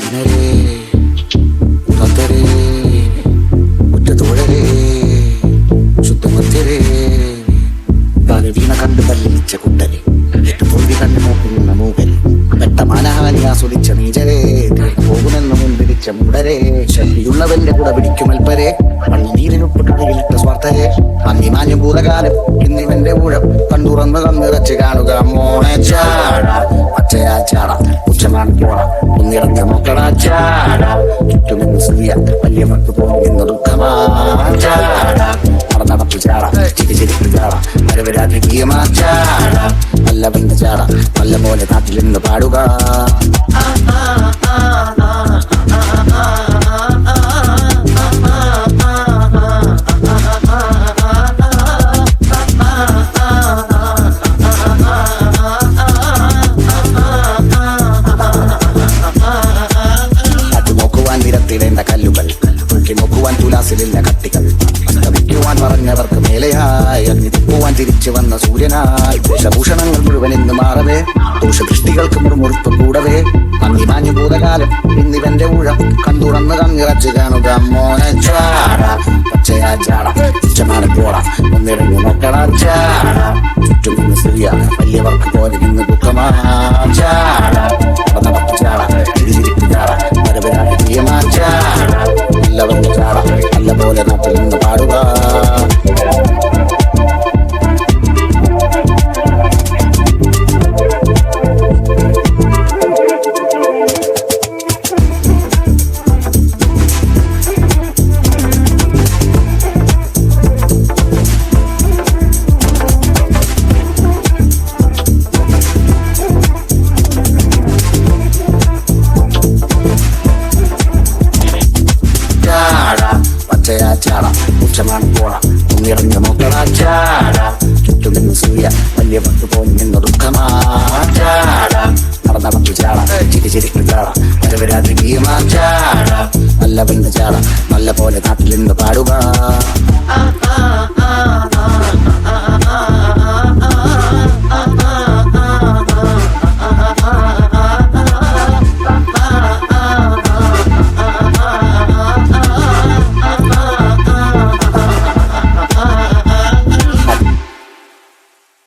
കിണരേ ഉറത്തരേ ഉറ്റത്തോഴരേ ശുദ്ധമത്യരേ വീണ കണ്ടു തല്ലിച്ച കുട്ടരെ എട്ട് തോൽവി കണ്ടു നോക്കുന്ന മൂകൻ പെട്ട മാനഹാനി ആസ്വദിച്ച നീചരേ പോകുമെന്ന് മുൻപിരിച്ച മൂടരെ ശക്തിയുള്ളവന്റെ കൂടെ പിടിക്കുമൽപ്പരെ പള്ളിനീരിനുപ്പ് കടയിലിട്ട സ്വാർത്ഥരെ അന്നി മാഞ്ഞു ഭൂതകാലം ഇന്നിവന്റെ ഊഴം കണ്ടുറന്ന് കന്നിറച്ച് കാണുക മോണെ ചാട പച്ചയാ ചാട ഉച്ചമാണ് പോട ഒന്നിറങ്ങ നോക്കട ചാട ചുറ്റുമെന്ന് സ്ത്രീയ വലിയ മക്ക് പോകുന്ന ദുഃഖമാ ചാട നടപ്പ് ചാട ചിരിച്ചിരിപ്പ് ചാട വരവരാത്രികീയമാ ചാട നല്ലവന്റെ ചാട നല്ല പോലെ നാട്ടിൽ നിന്ന് പാടുക നോക്കുവാൻ നിരത്തിടേണ്ട കല്ലുകൾ തൂക്കി നോക്കുവാൻ തുലാസിലില്ല കട്ടികൾ അസ്തമിക്കുവാൻ പറഞ്ഞവർക്ക് മേലെയായി അഗ്നി തിപ്പുവാൻ തിരിച്ചു വന്ന സൂര്യനായി ദോഷഭൂഷണങ്ങൾ മുഴുവൻ ഇന്ന് മാറവേ ദോഷദൃഷ്ടികൾക്ക് മുറുമുറുപ്പ് കൂടവേ അന്നി മാഞ്ഞു ഭൂതകാലം ഇന്നിവന്റെ ഊഴം കണ്ടുറന്ന് കണ്ണിറച്ച് കാണുക മോനെ ചാട പച്ചയാ ചാട ഉച്ചമാണ് പോട ഒന്നിറങ്ങി നോക്കട ചാട ചുറ്റും നിന്ന് സ്ത്രീയ വലിയവർക്ക് പോലെ ഇന്ന് ദുഃഖമാ ചാട നടപ്പ് ചാട ചിരിച്ചിരിപ്പ് ചാട വരവരായ പ്രിയമാ ചാട നല്ലവന്റെ ചാട നല്ല പോലെ നാട്ടിൽ നിന്ന് പാടുക പച്ചയാ ചാട ഉച്ചമാണ് പോട ഒന്നിറങ്ങി നോക്കട ചാട ചുറ്റും നിന്ന് സൂര്യ വലിയ പത്ത് പോയി നിന്ന് ദുഃഖമാ ചാട നടപ്പ് ചാട ചിരിച്ചിരിപ്പ് ചാട വരവരാത്രികീയമാ ചാട നല്ലവന്റെ ചാട നല്ല പോലെ നാട്ടിൽ നിന്ന് പാടുക